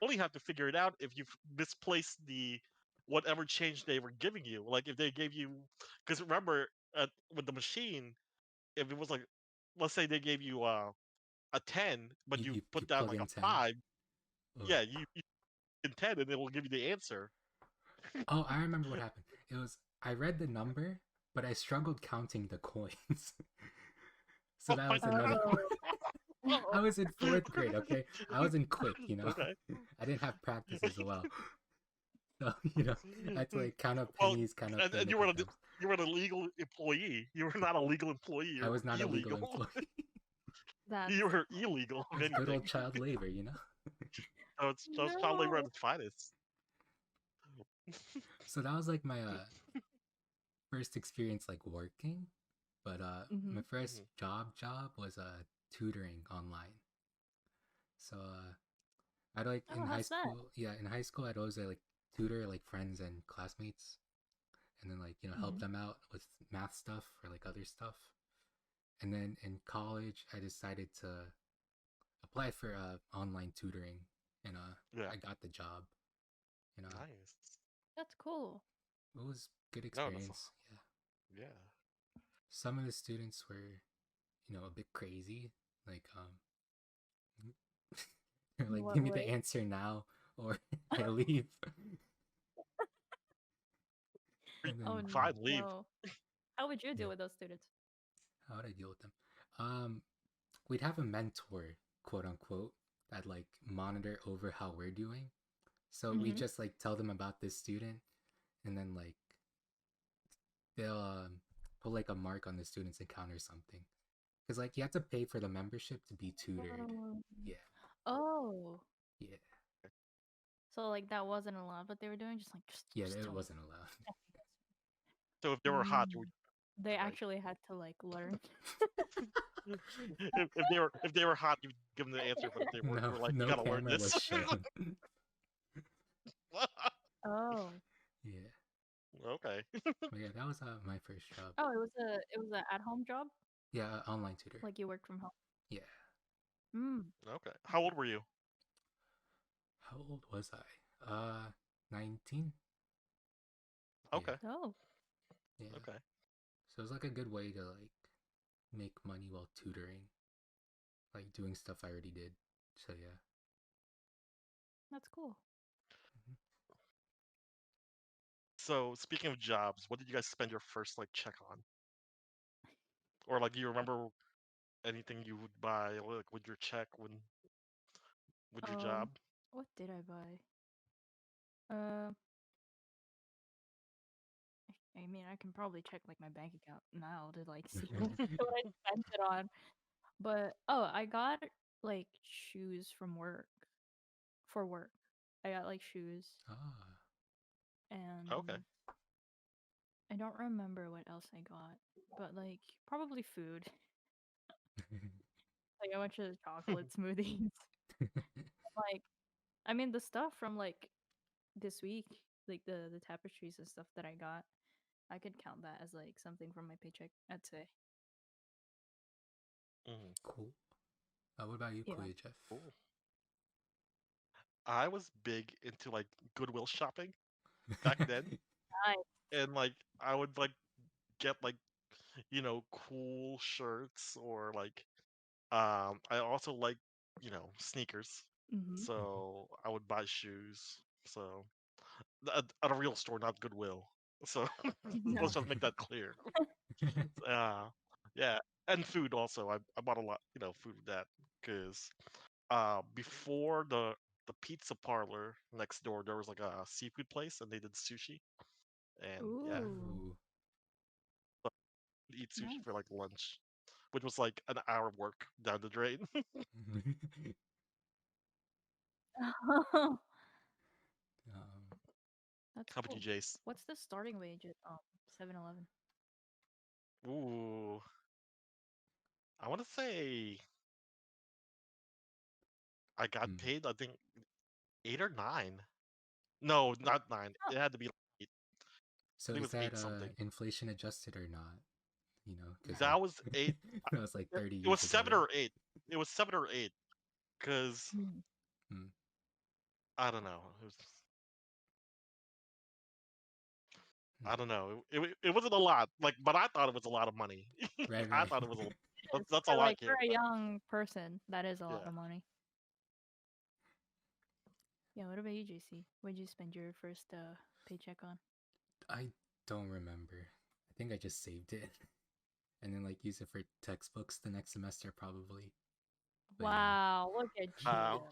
Only have to figure it out if you've misplaced the whatever change they were giving you. Like if they gave you, because remember with the machine, if it was like, let's say they gave you a 10, but you You put down plug like in a 10. 5, Oh. yeah, you in 10, and it will give you the answer. Oh, I remember what happened. It was I read the number, but I struggled counting the coins. So Oh that my was another god. Oh. part. I was in fourth grade, okay? I was in quick, Okay. I didn't have practice as well. So, I had to like count up Well, pennies, count up the and nickel coins. you were an illegal employee. You were not a legal employee. I You was were not a legal illegal. employee. That's You were illegal, It if was good anything. old child labor, So it's just child labor at no. its finest. So that was like my first experience like working, but my Mhm. first Mhm. job was tutoring online. So I'd like in Oh, high how's that? school, yeah, in high school I'd always like tutor like friends and classmates, and then like help Mhm. them out with math stuff or like other stuff. And then in college I decided to apply for online tutoring, and Yeah. I got the job. You know, Nice. That's cool. it was good No, that's experience. Yeah, yeah. some of the students were a bit crazy, like they're In like what give me the way? answer now or I leave. And Oh then Fine, leave. no. How would you yeah, deal with those students? how would I deal with them? We'd have a mentor, quote unquote, that like monitor over how we're doing. So we Mhm. just like tell them about this student, and then like they'll put like a mark on the student's account or something. Because like you have to pay for the membership to be tutored. Oh. Yeah, Oh. yeah, So like that wasn't allowed what they were doing, yeah. just It tell me. wasn't allowed. So if they were hot, you Mm. would They right? actually had to like learn. If they were hot, you'd give them the answer. But if they weren't, you No, were like, you no gotta learn camera was this. shown. Oh. Yeah, Okay. but yeah, that was my first job. Oh, it was a at home job? Yeah, online tutor. Like you worked from home. Yeah. Mm. Okay. How Okay. old were you? How old was I? 19. Yeah, Okay. Oh. yeah. Okay. So it was like a good way to like make money while tutoring, like doing stuff I already did. So yeah. That's cool. Mhm. So speaking of jobs, what did you guys spend your first like check on? Or like, do you remember anything you would buy like with your check with your job? Um what did I buy? Uh I mean, I can probably check like my bank account now to like see what I spent it on. But oh, I got like shoes from work for work. I got like shoes Ah. Okay. and I don't remember what else I got, but like probably food. Like a bunch of chocolate smoothies. Like I mean the stuff from like this week, like the tapestries and stuff that I got, I could count that as like something from my paycheck, I'd say. Mhm. Cool. What about you, Yeah. Kuya Jeff? Cool. I was big into like Goodwill shopping back then, Nice. and like I would like get like cool shirts or like I also like sneakers, Mhm. Mhm. so I would buy shoes. So at a real store, not Goodwill. So let's just make that clear. Uh, yeah, and food also. I bought a lot, food with that because before the pizza parlor next door, there was like a seafood place and they did sushi. And yeah, Ooh, Ooh. I'd eat sushi for nice. like lunch, which was like an hour of work down the drain. um, That's How about cool. you, Jace? What's the starting wage at 7-Eleven? Ooh, I want to say I got Hmm. paid. I think 8 or 9. No, not 9. Huh. It had to be like 8. So I think is it was that 8 something. inflation adjusted or not? You know, because That was 8. that was like 30 It was years ago, 7 right? or 8. It was 7 or 8. Cause Hmm. Hmm. I don't know. Hmm. I don't know. It wasn't a lot. Like, but I thought it was a lot of money. Right, I right. thought it was a. Yes, That's for all I for cared a about. young person, that is a lot Yeah. of money. Yeah, what about you, JC? What'd you spend your first paycheck on? I don't remember. I think I just saved it and then like use it for textbooks the next semester probably. But Wow, look at you. Wow.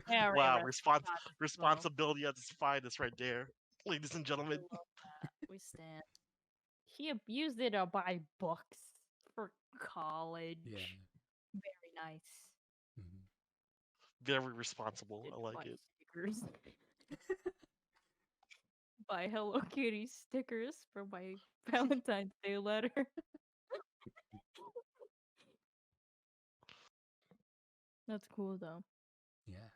Very Wow. responsible. Responsibility at its finest, right there, ladies and I gentlemen. love that. We stand. He abused it to buy books for college. yeah. Very nice. Mhm. Very responsible. Did I like buy it. stickers. Buy Hello Kitty stickers for my Valentine's Day letter. That's cool though. Yeah.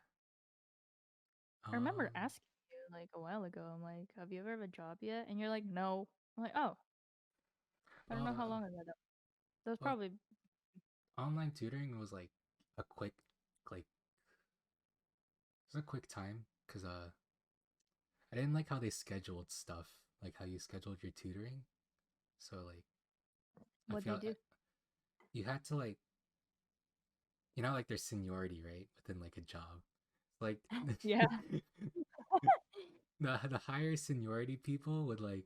I remember Um asking you like a while ago. I'm like, "Have you ever have a job yet?" And you're like, "No." I'm like, "Oh, I don't know how well long ago that. That was well probably online tutoring was like a quick like it was a quick time cuz I didn't like how they scheduled stuff, like how you scheduled your tutoring. So like I what they felt do." you had to like like there's seniority, right? Within like a job. Like Yeah. the higher seniority people would like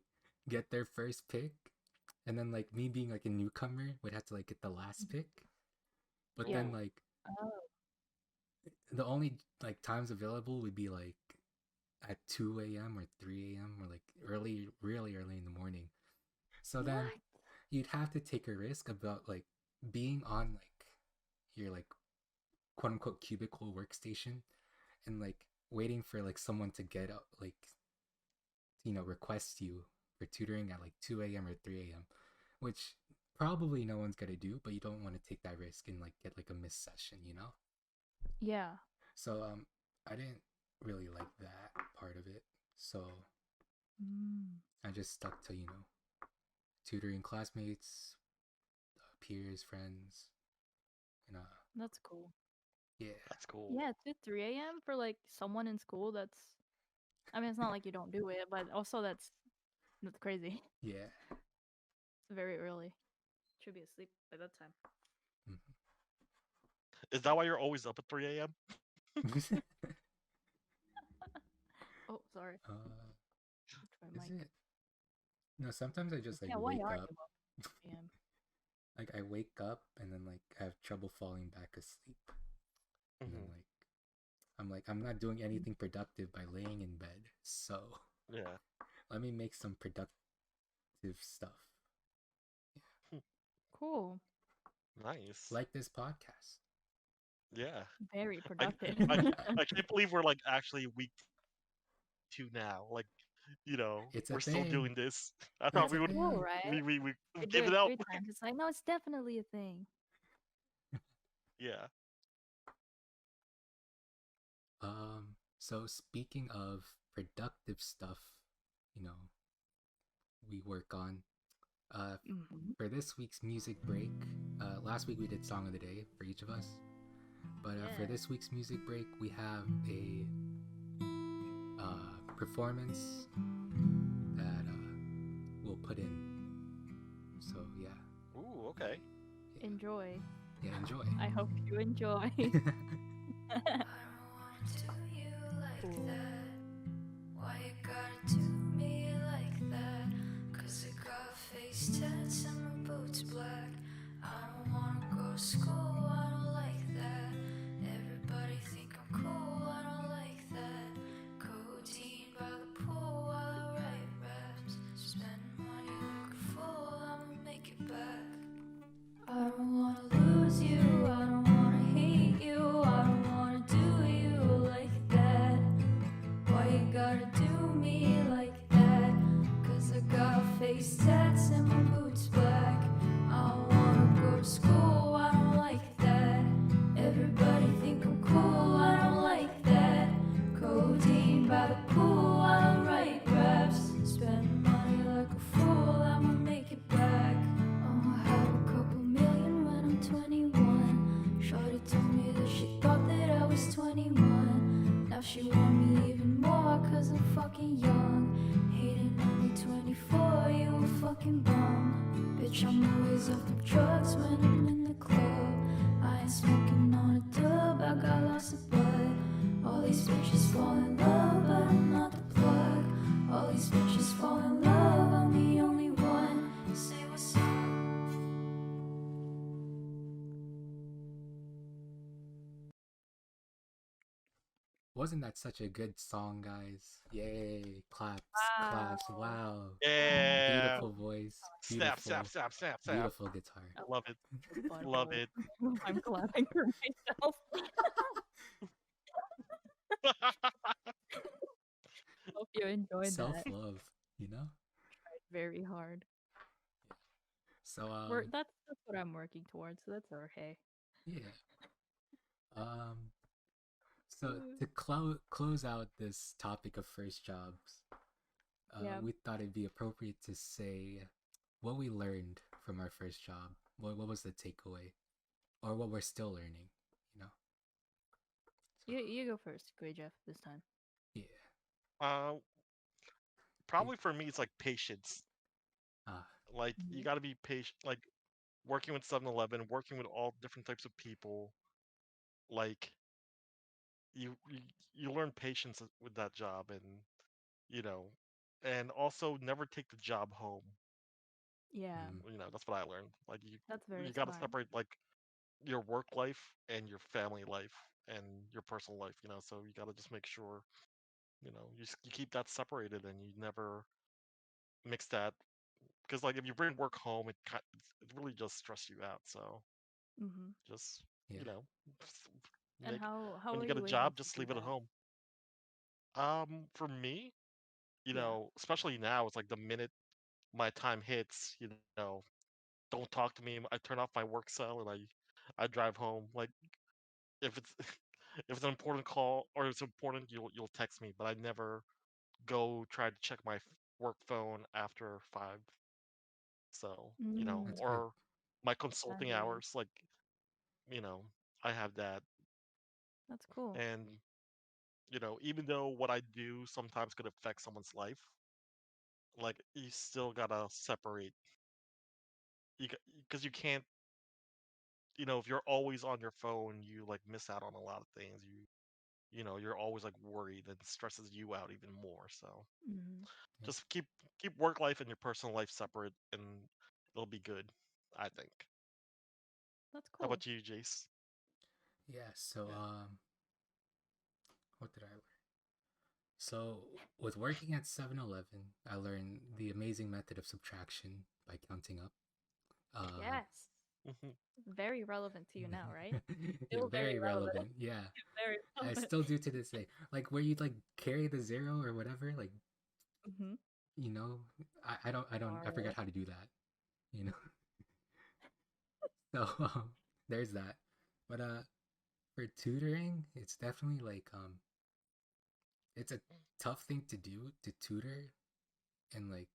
get their first pick, and then like me being like a newcomer would have to like get the last pick. But Yeah. then Ooh. like Oh. the only like times available would be like at 2 a.m. or 3 a.m. or like early, really early in the morning. So then What? you'd have to take a risk about like being on like your like quote unquote cubicle workstation and like waiting for like someone to get up like request you for tutoring at like 2 a.m. or 3 a.m., which probably no one's gonna do, but you don't want to take that risk and like get like a missed session, you know? Yeah. So I didn't really like that part of it. So Mm. I just stuck to, tutoring classmates, peers, friends, and That's cool. yeah. That's cool. Yeah, 2 3 a.m. for like someone in school. That's. I mean, it's not like you don't do it, but also that's crazy. Yeah. It's very early. Should be asleep by that time. Mhm. Is that why you're always up at 3 a.m.? Oh, sorry. Is Touched my mic. it? No, sometimes I just like Yeah, why wake are up. you up at 2 a.m.? Like I wake up and then like I have trouble falling back asleep. And then Hmm. like I'm not doing anything productive by laying in bed. So Yeah. let me make some productive stuff. Cool. Nice. Like this podcast. Yeah. Very I, productive. I I can't believe we're like actually week 2 now. Like, It's a we're still thing. doing this. I thought It's That's a we would cool, thing. right? we You do give it it out. 3 times. It's like, no, it's definitely a thing. Yeah. So speaking of productive stuff, you know, we work on Mm-hmm. for this week's music break. Last week we did song of the day for each of us. But for Yeah. this week's music break, we have a performance that we'll put in. So yeah. Ooh, okay. Yeah. Enjoy. Yeah, enjoy. I hope you enjoy. I don't wanna do you like Cool. that. Why you gotta do me like that? 'Cause I got face tats and my boots black. I don't wanna go to school, I don't like that. Everybody think I'm cool, I don't like that. Codeine by the pool while I write raps. Spend money like a fool, I'ma make it back. I don't wanna lose you, I don't wanna hate you, I don't wanna do you like that. Why you gotta do me like that? 21. Now she want me even more cause I'm fucking young. Hating only 24, you a fucking bum. Bitch, I'm always off the drugs when I'm in the club. I ain't smoking on a dub, I got lots of bud. All these bitches fall in love, but I'm not the plug. All these bitches fall in love, I'm the only one. Say what's up. Wasn't that such a good song, guys? Yay! Claps, claps! Wow. Wow! Yeah. Beautiful voice, Snap, beautiful, snap, snap, snap, snap. beautiful guitar. I Love it. the Love butthole. it. I'm clapping for myself. Hope you enjoyed Self that. love, you know. Very hard. So That's what I'm working towards. So that's okay. yeah. So to close out this topic of first jobs, Yeah. we thought it'd be appropriate to say what we learned from our first job. What was the takeaway, or what we're still learning? You know. You go first, Grey Jeff, this time. Yeah. uh, probably for me, it's like patience. Ah. Like you got to be patient. Like working with 7-Eleven, working with all different types of people. Like you you learn patience with that job, and you know, and also never take the job home. Yeah, That's what I learned. Like that's very you got to smart. separate like your work life and your family life and your personal life. So you got to just make sure you keep that separated and you never mix that, because like if you bring work home, it really just stress you out. So Mm-hmm. just Yeah. you know And make how when were you get a you able job, to just do leave it at that? home. For me, Yeah. especially now, it's like the minute my time hits, don't talk to me. I turn off my work cell and I drive home. Like if it's if it's an important call or it's important, you'll text me, but I never go try to check my work phone after 5. So, That's Mm, good. or my I consulting hear you. hours, like, you know, I have that. That's cool. And, even though what I do sometimes could affect someone's life, like, you still gotta separate. Because you can't, if you're always on your phone, you like miss out on a lot of things. You're always like worried and it stresses you out even more. So Mm-hmm. Yeah. just keep work life and your personal life separate, and it'll be good, I think. That's How cool. about you, Jace? Yeah. So Yeah. what did I learn? So with working at 7-Eleven, I learned the amazing method of subtraction by counting up. Uh, Yes. Very relevant to you now, right? yeah, Still very very relevant. relevant. Yeah, Very I relevant. still do to this day. Like where you like carry the zero or whatever. Like Mm-hmm. you know, I forgot Gnarly. how to do that. You know, so there's that. But for tutoring, it's definitely like it's a tough thing to do to tutor and like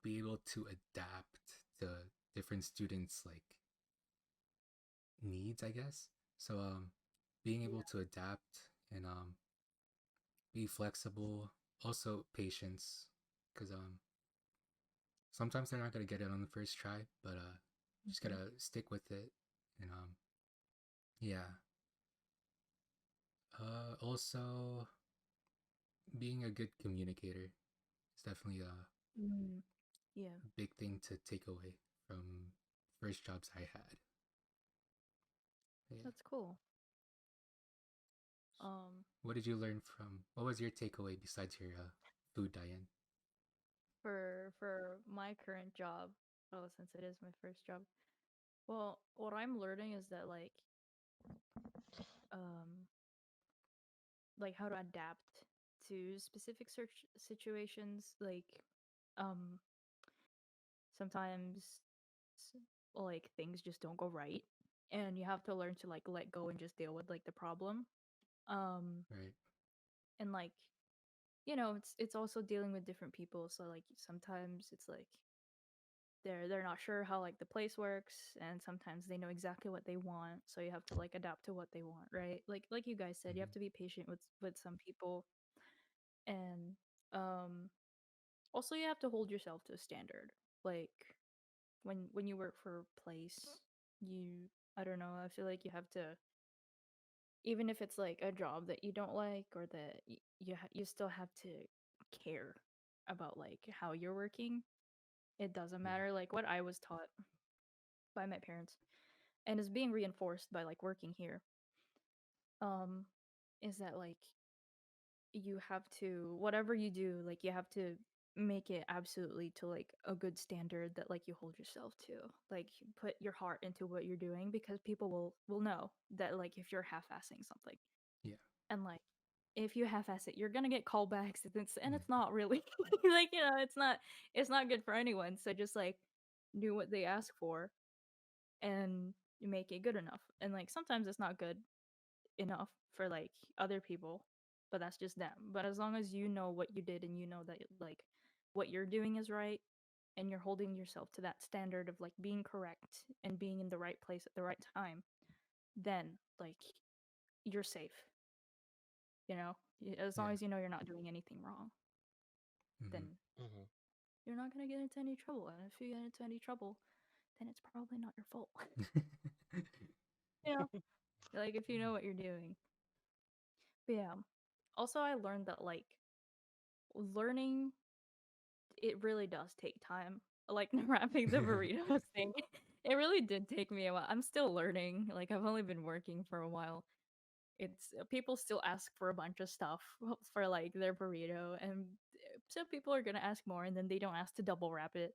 be able to adapt to different students like needs, I guess. So being able to adapt and be flexible, also patience, because sometimes they're not gonna get it on the first try, but just Mm-hmm. gotta stick with it. And yeah. Also being a good communicator is definitely a Mm. Yeah, big thing to take away from first jobs I had. Yeah. that's cool. Um, What did you learn from? What was your takeaway besides your food, Diane? for my current job, oh, since it is my first job, well, what I'm learning is that um, like how to adapt to specific search situations. Um, sometimes like things just don't go right, and you have to learn to like let go and just deal with like the problem. Um, Right. and like it's also dealing with different people. So like sometimes it's like they're not sure how like the place works, and sometimes they know exactly what they want, so you have to like adapt to what they want, right? Like you guys said, you have Mhm. to be patient with some people, and um also you have to hold yourself to a standard. Like when you work for a place, you I don't know, I feel like you have to, even if it's like a job that you don't like, or that you still have to care about like how you're working. It doesn't Yeah. matter, like what I was taught by my parents and is being reinforced by like working here, um is that like you have to, whatever you do, like you have to make it absolutely to like a good standard that like you hold yourself to. Like put your heart into what you're doing, because people will know that like if you're half-assing something. Yeah. And like if you half-ass it, you're gonna get callbacks, and Mhm. it's not really like, it's not good for anyone. So just like do what they ask for, and you make it good enough. And like sometimes it's not good enough for like other people, but that's just them. But as long as you know what you did, and you know that like what you're doing is right, and you're holding yourself to that standard of like being correct and being in the right place at the right time, then like you're safe, as long Yeah. as you know you're not doing anything wrong, then Mhm. Mhm. you're not going to get into any trouble. And if you get into any trouble, then it's probably not your fault. you know like if you know what you're doing. But yeah, also I learned that like learning, it really does take time. Like wrapping the burritos thing, it really did take me a while. I'm still learning. Like I've only been working for a while. It's People still ask for a bunch of stuff for like their burrito, and some people are gonna ask more, and then they don't ask to double wrap it.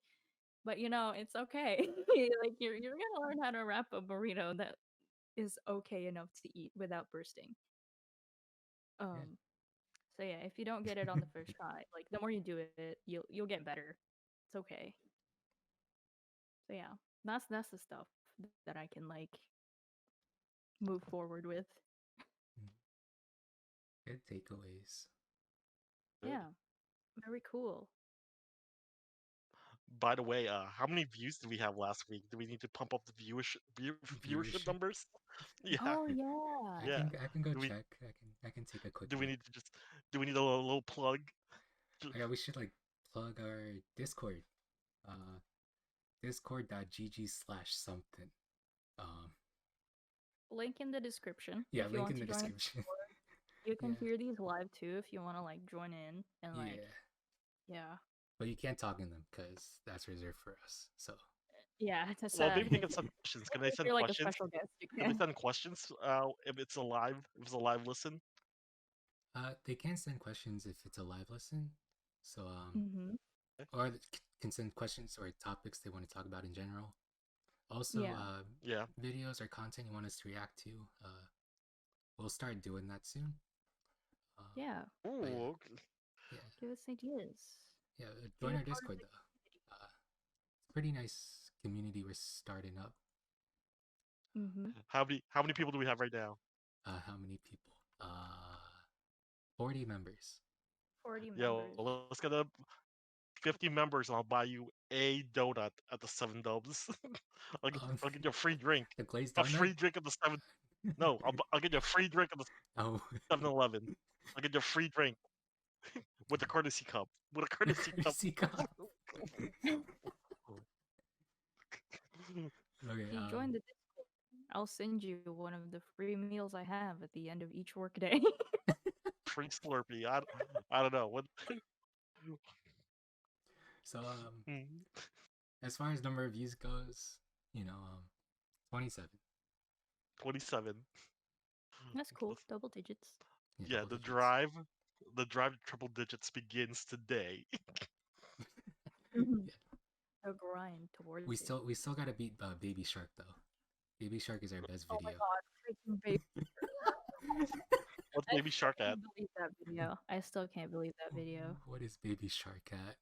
But it's okay. Like you're gonna learn how to wrap a burrito that is okay enough to eat without bursting. Yeah. Um, so yeah, if you don't get it on the first try, like the more you do it, you'll get better. It's okay. So yeah, that's the stuff that I can like move forward with. Mm. Good takeaways. Good. Yeah, very cool. By the way, how many views did we have last week? Do we need to pump up the viewership Viewership. numbers? Yeah, Oh yeah. yeah. I can go Do we check. I can take a quick do we look. need to just do we need a little plug? Yeah, we should like plug our Discord. Uh, discord.gg/something. Um, Link in the description yeah, if you link want in to the join. description. You can Yeah, hear these live too if you want to like join in and like yeah. yeah. But you can't talk in them because that's reserved for us. So Yeah, it's Well, maybe they can if send questions. Can they send you're like a questions? special guest, you Can they can. send questions? If it's a live listen. they can send questions if it's a live listen. So Mhm. Okay. or can send questions or topics they want to talk about in general. Also, Yeah. Yeah. videos or content you want us to react to. We'll start doing that soon. Yeah. But yeah, Ooh. Okay. yeah, Give us ideas. yeah. Be Join a our part of Discord the though. It's a pretty nice community we're starting up. Mhm. How many people do we have right now? How many people? 40 members. 40 Yo, members. let's get up 50 members and I'll buy you a donut at the Seven Dubs. Um, I'll get you a free drink. the glazed A donut. free drink at the Seven. No, I'll get you a free drink at the Oh, 7-Eleven. I'll get you a free drink with a courtesy cup. With a the courtesy cup. courtesy cup. Okay. If you join the Discord, I'll send you one of the free meals I have at the end of each workday. Free Slurpee. I don't know. What So Hmm, as far as number of views goes, 27. 27. That's cool. Double digits. Yeah, Yeah, double the digits. drive the drive to triple digits begins today. Mhm. Yeah. A grind towards We it. still gotta beat Baby Shark though. Baby Shark is our best Oh my video. god, freaking baby. What's I Baby still Shark at? can't believe that video. I still can't believe that video. What is Baby Shark at?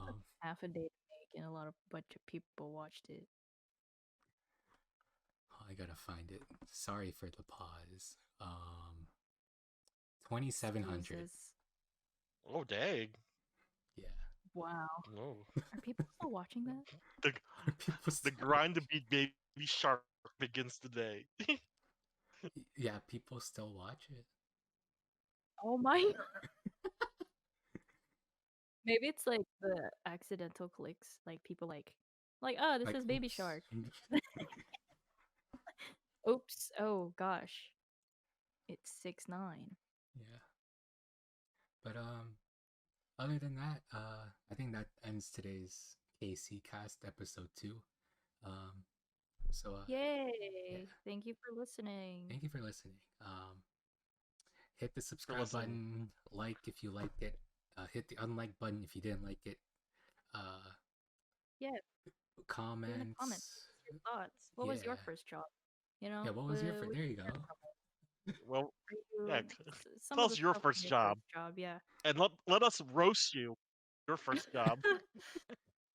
Took half a day to make, and a bunch of people watched it. Oh, I gotta find it. Sorry for the pause. 2700. Jesus. Oh dang. Yeah. Wow. No. Are people still watching that? The People the still grind to beat Baby Shark begins today. yeah, people still watch it. Oh my. Maybe it's like the accidental clicks, like people oh, this Like, is Baby oops. Shark. Oops. Oh gosh. It's 6-9. Yeah. But other than that, I think that ends today's KC Cast episode 2. Um, so Yay! yeah, Thank you for listening. thank you for listening. Hit the subscribe listening. button, like if you liked it. Hit the unlike button if you didn't like it. Yeah, Comments. leave in the comments. What's your thoughts? What was your Yeah. first job? You know? Yeah, what was your What There you did go. Well, you yeah. some Tell of the us your stuff from first your job, first job, yeah. and let us roast you. Your first job.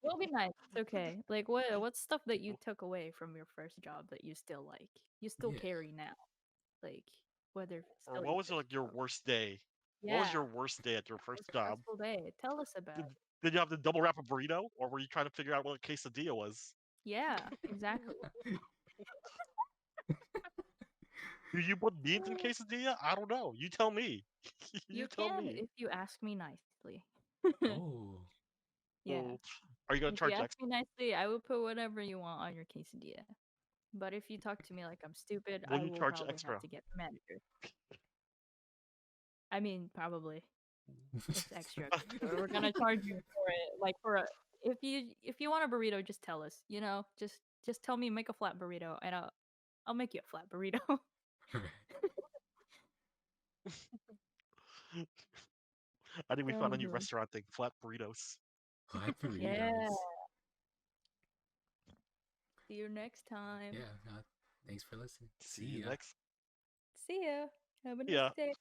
It'll be nice. It's okay. Like what's stuff that you took away from your first job that you still like? You still Yeah. carry now? Like whether it's Or still what your was first like your job. worst day? What was Yeah, your worst day at your first most job? stressful day. Tell us about Did, it. did you have to double wrap a burrito, or were you trying to figure out what a quesadilla was? Yeah, exactly. Do you put beans in quesadilla? I don't know. You tell me. You You tell can me. if you ask me nicely. Oh. Yeah. Oh, are you gonna If you charge ask extra? me nicely, I will put whatever you want on your quesadilla. But if you talk to me like I'm stupid, Will I you will charge probably have extra? to get the manager. I mean, probably it's extra. We're gonna charge you for it. Like for a if you want a burrito, just tell us. You know, just tell me make a flat burrito, and I'll make you a flat burrito. I think we found a new Oh, restaurant thing. Flat burritos. Flat yeah. burritos. See you next time. Yeah, thanks for listening. See you next. See ya. Have a nice Yeah. day.